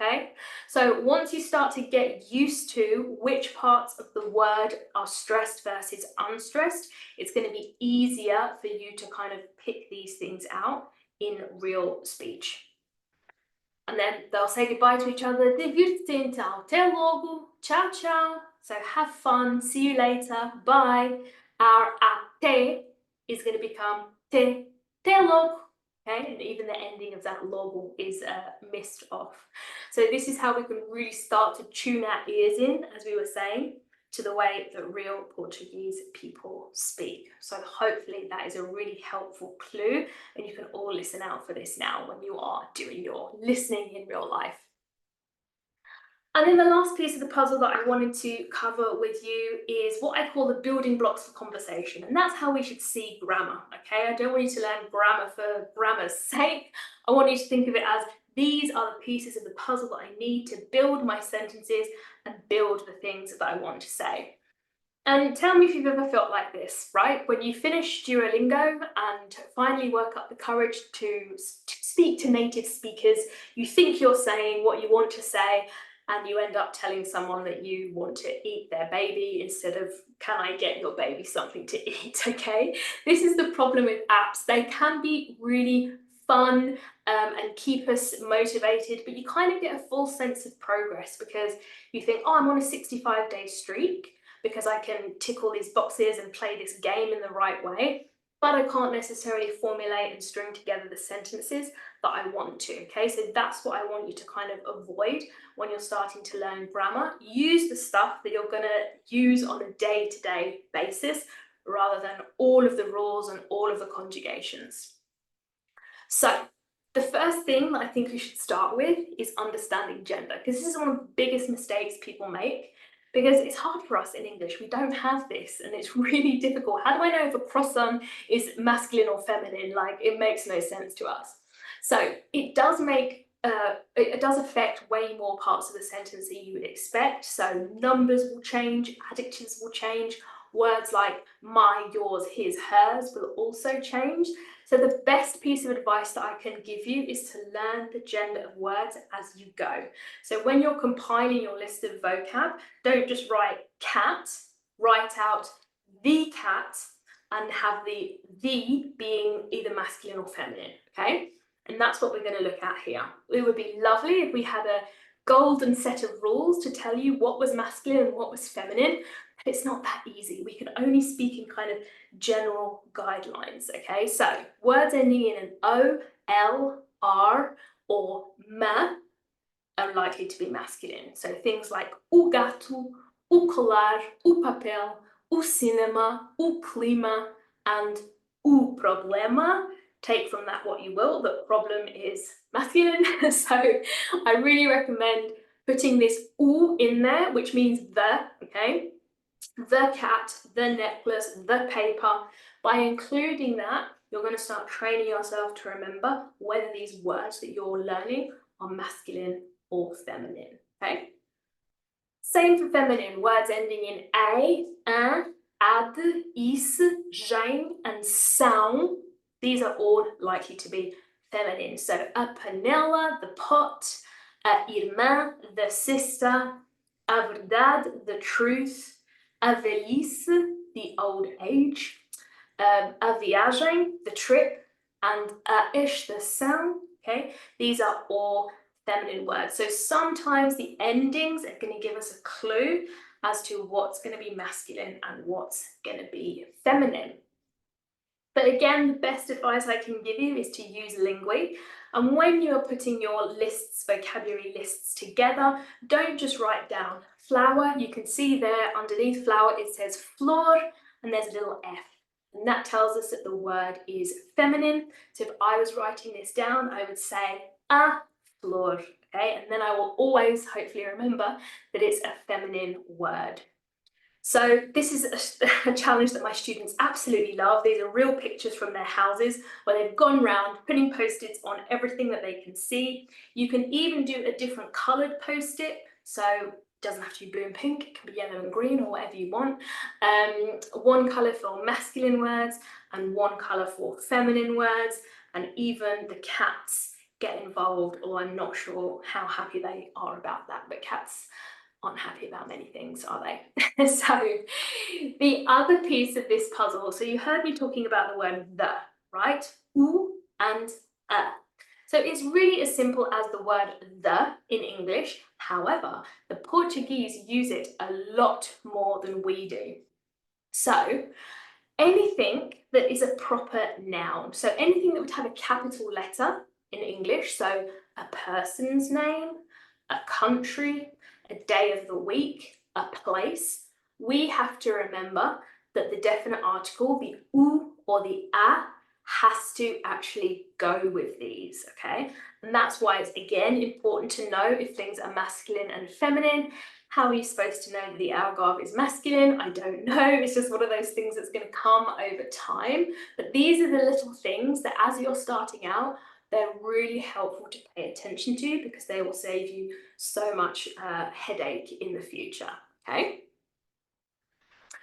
Okay, so once you start to get used to which parts of the word are stressed versus unstressed, it's going to be easier for you to kind of pick these things out in real speech. And then they'll say goodbye to each other. Divirte então. Até logo. Ciao, ciao. So have fun. See you later. Bye. Our até is going to become te logo. Okay, and even the ending of that logo is missed off. So this is how we can really start to tune our ears in, as we were saying, to the way that real Portuguese people speak. So hopefully that is a really helpful clue, and you can all listen out for this now when you are doing your listening in real life. And then the last piece of the puzzle that I wanted to cover with you is what I call the building blocks for conversation. And that's how we should see grammar, okay? I don't want you to learn grammar for grammar's sake. I want you to think of it as these are the pieces of the puzzle that I need to build my sentences and build the things that I want to say. And tell me if you've ever felt like this, right? When you finish Duolingo and finally work up the courage to speak to native speakers, you think you're saying what you want to say, and you end up telling someone that you want to eat their baby instead of, can I get your baby something to eat, okay? This is the problem with apps. They can be really fun and keep us motivated, but you kind of get a false sense of progress because you think, oh, I'm on a 65-day streak because I can tick all these boxes and play this game in the right way, but I can't necessarily formulate and string together the sentences that I want to, okay? So that's what I want you to kind of avoid when you're starting to learn grammar. Use the stuff that you're gonna use on a day-to-day basis rather than all of the rules and all of the conjugations. So the first thing that I think we should start with is understanding gender, because this is one of the biggest mistakes people make, because it's hard for us in English. We don't have this, and it's really difficult. How do I know if a croissant is masculine or feminine? Like, it makes no sense to us. So it does affect way more parts of the sentence than you would expect. So numbers will change, adjectives will change, words like my, yours, his, hers will also change. So the best piece of advice that I can give you is to learn the gender of words as you go. So when you're compiling your list of vocab, don't just write cat, write out the cat and have the being either masculine or feminine, okay? And that's what we're going to look at here. It would be lovely if we had a golden set of rules to tell you what was masculine and what was feminine. But it's not that easy. We can only speak in kind of general guidelines, okay? So words ending in an O, L, R, or ma are likely to be masculine. So things like o gato, o colar, o papel, o cinema, o clima, and o problema. Take from that what you will, the problem is masculine. So I really recommend putting this o in there, which means the, okay? The cat, the necklace, the paper. By including that, you're going to start training yourself to remember whether these words that you're learning are masculine or feminine, okay? Same for feminine, words ending in a, un, ad, is, jane, and são. These are all likely to be feminine. So a panela, the pot, a irmã, the sister, a verdade, the truth, a velhice, the old age, a viagem, the trip, and a estação, okay? These are all feminine words. So sometimes the endings are going to give us a clue as to what's going to be masculine and what's going to be feminine. But again, the best advice I can give you is to use Lingui. And when you're putting your lists, vocabulary lists together, don't just write down flower. You can see there underneath flower, it says flor, and there's a little F. And that tells us that the word is feminine. So if I was writing this down, I would say a flor, okay? And then I will always hopefully remember that it's a feminine word. So this is a challenge that my students absolutely love. These are real pictures from their houses where they've gone round putting post-its on everything that they can see. You can even do a different coloured post-it. So it doesn't have to be blue and pink, it can be yellow and green or whatever you want. One colour for masculine words and one colour for feminine words, and even the cats get involved, or I'm not sure how happy they are about that, but cats aren't happy about many things, are they? So the other piece of this puzzle, so you heard me talking about the word the, right? U and a. So it's really as simple as the word the in English. However, the Portuguese use it a lot more than we do. So anything that is a proper noun, so anything that would have a capital letter in English, so a person's name, a country, a day of the week, a place, we have to remember that the definite article, the u or the a, has to actually go with these, okay? And that's why it's, again, important to know if things are masculine and feminine. How are you supposed to know that the Algarve is masculine? I don't know. It's just one of those things that's going to come over time. But these are the little things that as you're starting out, they're really helpful to pay attention to, because they will save you so much headache in the future, okay?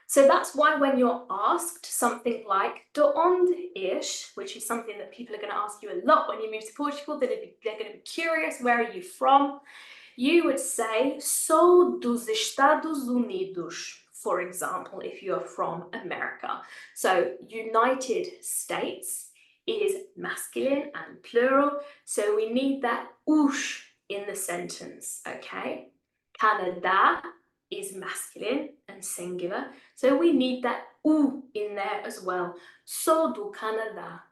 So that's why when you're asked something like de onde és, which is something that people are going to ask you a lot when you move to Portugal, they're going to be curious, where are you from? You would say, sou dos Estados Unidos, for example, if you are from America. So United States is masculine and plural, so we need that os in the sentence, okay? Canada is masculine and singular, so we need that u in there as well. Sou do Canada.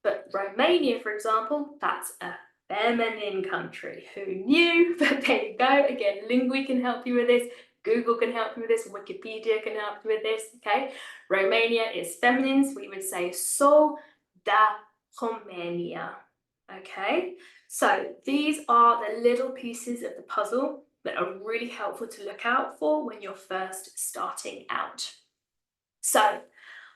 But Romania, for example, that's a feminine country. Who knew? But there you go. Again, Lingui can help you with this. Google can help you with this. Wikipedia can help you with this. Okay. Romania is feminine. So we would say sou da Romania. Okay. So these are the little pieces of the puzzle that are really helpful to look out for when you're first starting out. So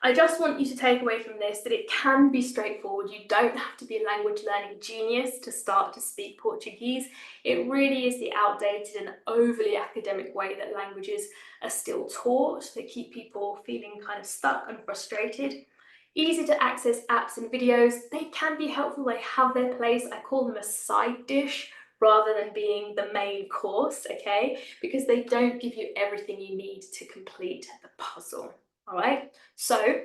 I just want you to take away from this that it can be straightforward. You don't have to be a language learning genius to start to speak Portuguese. It really is the outdated and overly academic way that languages are still taught. They keep people feeling kind of stuck and frustrated. Easy to access apps and videos. They can be helpful. They have their place. I call them a side dish rather than being the main course, okay? Because they don't give you everything you need to complete the puzzle. All right, so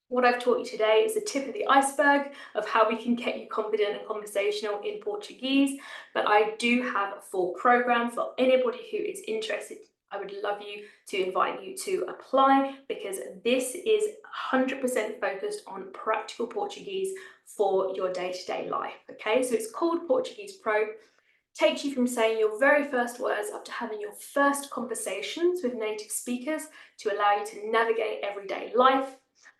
what I've taught you today is the tip of the iceberg of how we can get you confident and conversational in Portuguese, but I do have a full program for anybody who is interested. I would love you to invite you to apply because this is 100% focused on practical Portuguese for your day-to-day life, okay? So it's called Portuguese Pro. Takes you from saying your very first words up to having your first conversations with native speakers to allow you to navigate everyday life.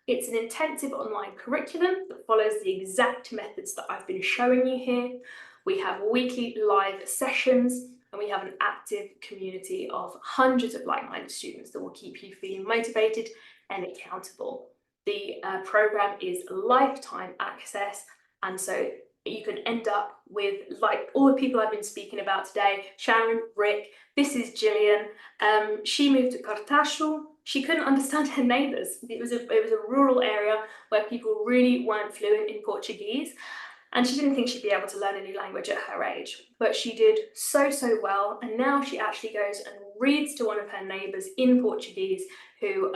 It's an intensive online curriculum that follows the exact methods that I've been showing you here. We have weekly live sessions and we have an active community of hundreds of like-minded students that will keep you feeling motivated and accountable. The program is lifetime access, and so you can end up with like all the people I've been speaking about today. Sharon, Rick, this is Gillian. She moved to Cartacho. She couldn't understand her neighbours. It was a rural area where people really weren't fluent in Portuguese. And she didn't think she'd be able to learn a new language at her age, but she did so well. And now she actually goes and reads to one of her neighbours in Portuguese who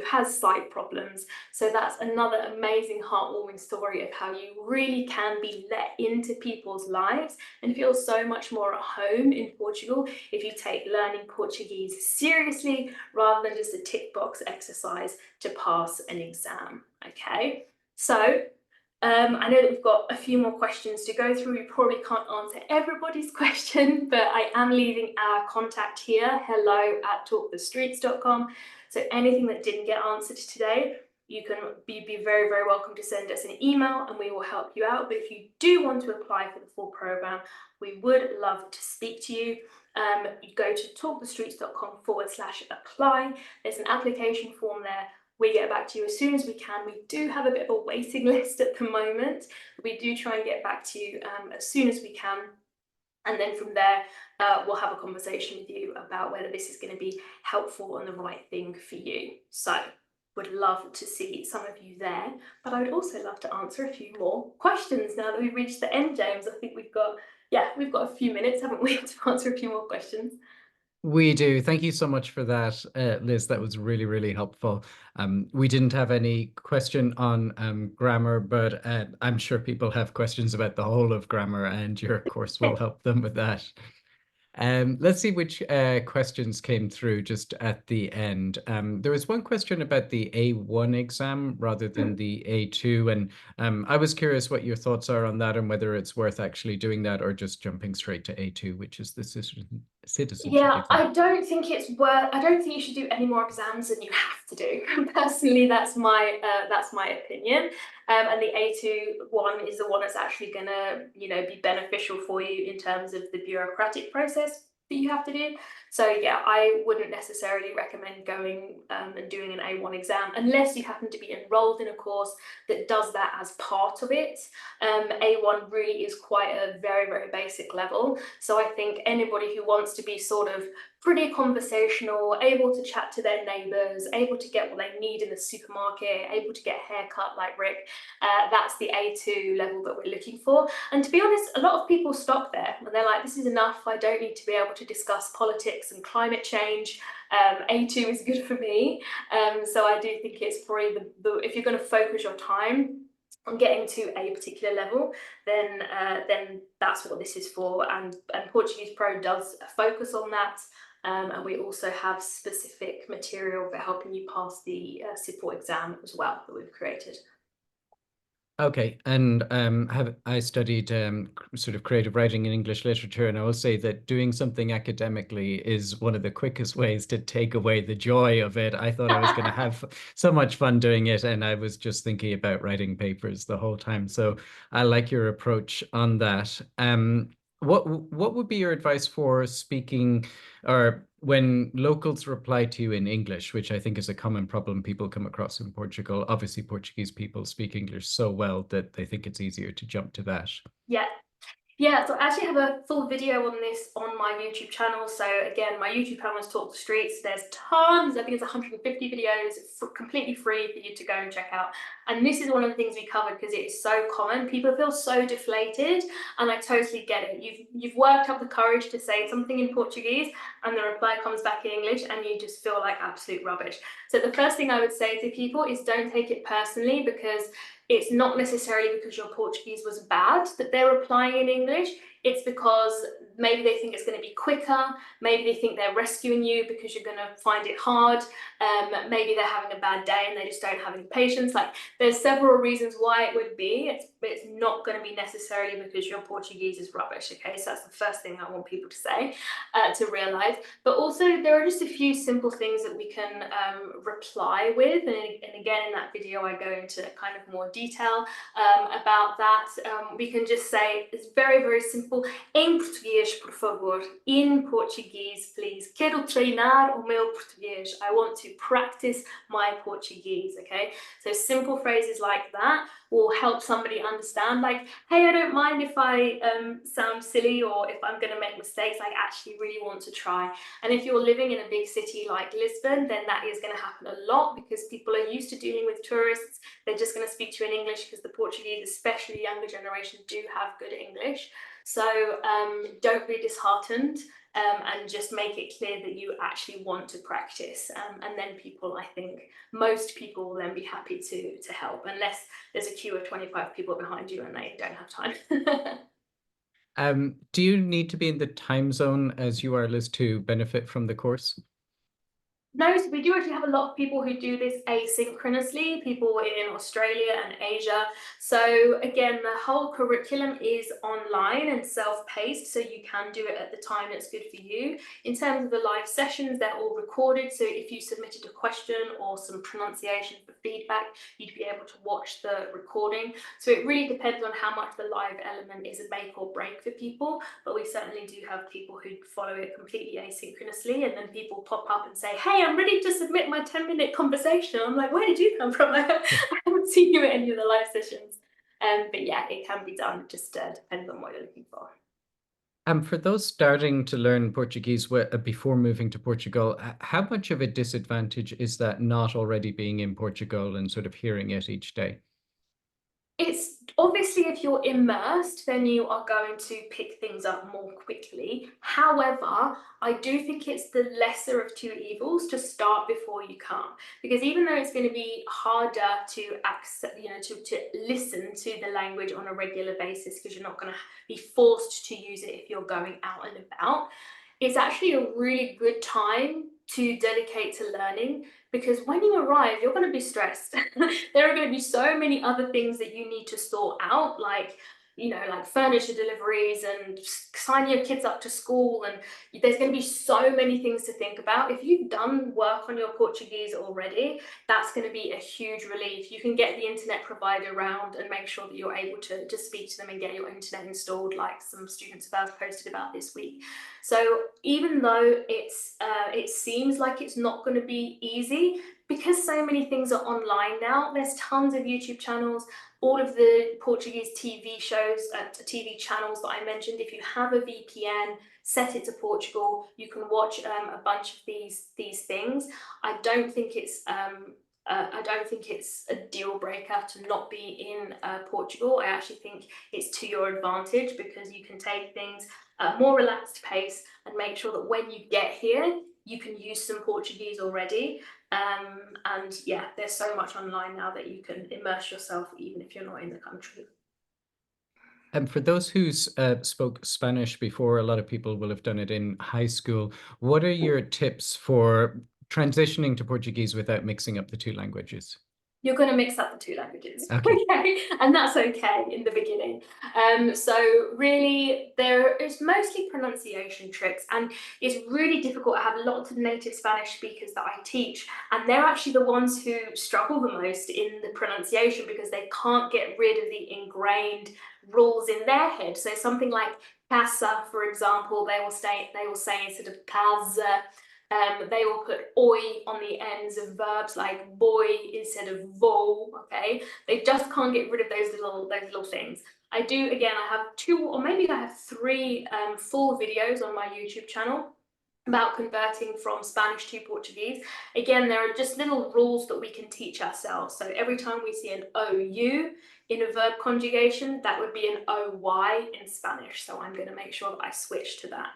has sight problems. So that's another amazing, heartwarming story of how you really can be let into people's lives and feel so much more at home in Portugal if you take learning Portuguese seriously rather than just a tick box exercise to pass an exam. Okay, so I know that we've got a few more questions to go through. We probably can't answer everybody's question, but I am leaving our contact here, hello@talkthestreets.com. So anything that didn't get answered today, you can be very welcome to send us an email and we will help you out. But if you do want to apply for the full program, we would love to speak to you. You go to talkthestreets.com/apply. There's an application form there. We get back to you as soon as we can. We do have a bit of a waiting list at the moment. We do try and get back to you as soon as we can. And then from there, we'll have a conversation with you about whether this is going to be helpful and the right thing for you. So would love to see some of you there, but I would also love to answer a few more questions now that we've reached the end, James. I think we've got a few minutes, haven't we, to answer a few more questions. We do. Thank you so much for that, Liz. That was really helpful. We didn't have any question on grammar, but I'm sure people have questions about the whole of grammar, and your course will help them with that. Let's see which questions came through just at the end. There was one question about the A1 exam rather than the A2, and I was curious what your thoughts are on that and whether it's worth actually doing that or just jumping straight to A2, which is the citizenship Yeah, exam. I don't think you should do any more exams than you have to do. Personally, that's my opinion. And the A2 one is the one that's actually gonna, be beneficial for you in terms of the bureaucratic process that you have to do. So yeah, I wouldn't necessarily recommend going and doing an A1 exam unless you happen to be enrolled in a course that does that as part of it. A1 really is quite a very basic level. So I think anybody who wants to be sort of pretty conversational, able to chat to their neighbors, able to get what they need in the supermarket, able to get a haircut like Rick. That's the A2 level that we're looking for. And to be honest, a lot of people stop there and they're like, this is enough. I don't need to be able to discuss politics and climate change. A2 is good for me. So I do think it's probably if you're going to focus your time on getting to a particular level, then that's what this is for. And Portuguese Pro does focus on that. And we also have specific material for helping you pass the support exam as well that we've created. Okay, and I studied sort of creative writing and English literature, and I will say that doing something academically is one of the quickest ways to take away the joy of it. I thought I was going to have so much fun doing it, and I was just thinking about writing papers the whole time. So I like your approach on that. What would be your advice for speaking or when locals reply to you in English, which I think is a common problem people come across in Portugal? Obviously, Portuguese people speak English so well that they think it's easier to jump to that. Yeah. Yeah, so I actually have a full video on this on my YouTube channel. So again, my YouTube channel is Talk the Streets. There's tons, I think it's 150 videos, completely free for you to go and check out. And this is one of the things we covered because it is so common. People feel so deflated, and I totally get it. You've worked up the courage to say something in Portuguese and the reply comes back in English and you just feel like absolute rubbish. So the first thing I would say to people is don't take it personally, because it's not necessarily because your Portuguese was bad that they're replying in English. It's because maybe they think it's going to be quicker. Maybe they think they're rescuing you because you're going to find it hard. Maybe they're having a bad day and they just don't have any patience. Like, there's several reasons why it would be. It's not going to be necessarily because your Portuguese is rubbish. Okay, so that's the first thing I want people to say, to realize. But also, there are just a few simple things that we can reply with. And again, in that video, I go into kind of more detail about that. We can just say, it's very, very simple. Em português, por favor. In Portuguese, please. Quero treinar o meu português. I want to practice my Portuguese, okay? So simple phrases like that will help somebody understand, like, hey, I don't mind if I sound silly or if I'm going to make mistakes. I actually really want to try. And if you're living in a big city like Lisbon, then that is going to happen a lot because people are used to dealing with tourists. They're just going to speak to you in English because the Portuguese, especially younger generation, do have good English. So don't be disheartened, and just make it clear that you actually want to practice. And then people, I think, most people will then be happy to help, unless there's a queue of 25 people behind you and they don't have time. Do you need to be in the time zone as you are, Liz, to benefit from the course? No, so we do actually have a lot of people who do this asynchronously, people in Australia and Asia. So again, the whole curriculum is online and self-paced, so you can do it at the time that's good for you. In terms of the live sessions, they're all recorded, so if you submitted a question or some pronunciation for feedback, you'd be able to watch the recording. So it really depends on how much the live element is a make or break for people, but we certainly do have people who follow it completely asynchronously, and then people pop up and say, hey, I'm ready to submit my 10-minute conversation. I'm like, where did you come from? I haven't seen you at any of the live sessions. But yeah, it can be done. It just depends on what you're looking for. For those starting to learn Portuguese before moving to Portugal, how much of a disadvantage is that not already being in Portugal and sort of hearing it each day? It's obviously, if you're immersed, then you are going to pick things up more quickly. However, I do think it's the lesser of two evils to start before you come, because even though it's going to be harder to access, to listen to the language on a regular basis, because you're not going to be forced to use it if you're going out and about, it's actually a really good time to dedicate to learning, because when you arrive, you're going to be stressed. There are going to be so many other things that you need to sort out, like furniture deliveries and signing your kids up to school, and there's going to be so many things to think about. If you've done work on your Portuguese already, that's going to be a huge relief. You can get the internet provider around and make sure that you're able to speak to them and get your internet installed, like some students have posted about this week. So even though it seems like it's not going to be easy, because so many things are online now, there's tons of YouTube channels, all of the Portuguese TV shows, TV channels that I mentioned. If you have a VPN, set it to Portugal. You can watch a bunch of these things. I don't think it's a deal breaker to not be in Portugal. I actually think it's to your advantage because you can take things at a more relaxed pace and make sure that when you get here, you can use some Portuguese already. And yeah, there's so much online now that you can immerse yourself even if you're not in the country. And for those who spoke Spanish before, a lot of people will have done it in high school. What are your tips for transitioning to Portuguese without mixing up the two languages? You're going to mix up the two languages, Okay. okay? And that's okay in the beginning. So really, there is mostly pronunciation tricks, and it's really difficult. I have lots of native Spanish speakers that I teach, and they're actually the ones who struggle the most in the pronunciation because they can't get rid of the ingrained rules in their head. So something like casa, for example, they will say instead of casa. They will put oi on the ends of verbs like boy instead of vo. Okay, they just can't get rid of those little things. I do, again, I have 2 or maybe I have 3 full videos on my YouTube channel about converting from Spanish to Portuguese. Again, there are just little rules that we can teach ourselves. So every time we see an OU in a verb conjugation, that would be an OY in Spanish. So I'm going to make sure that I switch to that.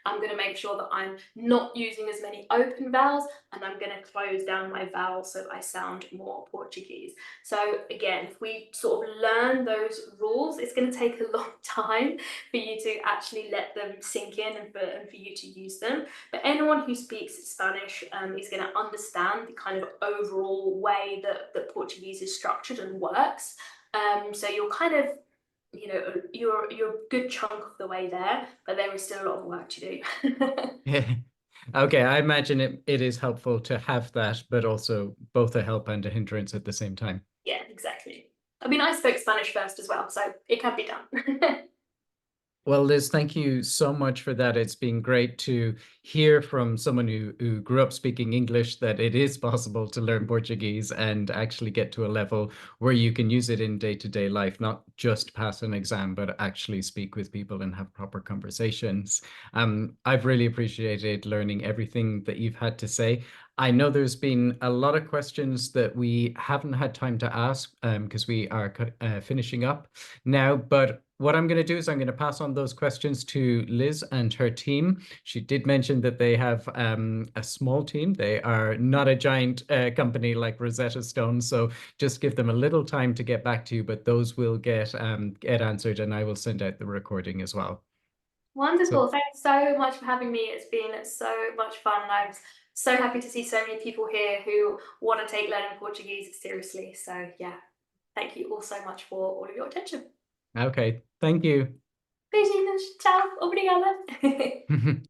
I'm going to make sure that I'm not using as many open vowels, and I'm going to close down my vowels so that I sound more Portuguese. So again, if we sort of learn those rules, it's going to take a long time for you to actually let them sink in and for you to use them. But anyone who speaks Spanish is going to understand the kind of overall way that Portuguese is structured and works. So you're kind of, you're a good chunk of the way there, but there is still a lot of work to do. Yeah. Okay, I imagine it is helpful to have that, but also both a help and a hindrance at the same time. Yeah, exactly. I mean, I spoke Spanish first as well, so it can be done. Well, Liz, thank you so much for that. It's been great to hear from someone who grew up speaking English that it is possible to learn Portuguese and actually get to a level where you can use it in day-to-day life, not just pass an exam, but actually speak with people and have proper conversations. I've really appreciated learning everything that you've had to say. I know there's been a lot of questions that we haven't had time to ask because we are finishing up now, but what I'm going to do is I'm going to pass on those questions to Liz and her team. She did mention that they have a small team. They are not a giant company like Rosetta Stone, so just give them a little time to get back to you, but those will get answered, and I will send out the recording as well. Wonderful. So, Thanks so much for having me. It's been so much fun, and I'm so happy to see so many people here who want to take learning Portuguese seriously. So yeah, thank you all so much for all of your attention. okay, thank you. Beijinhos. Tchau. Obrigada.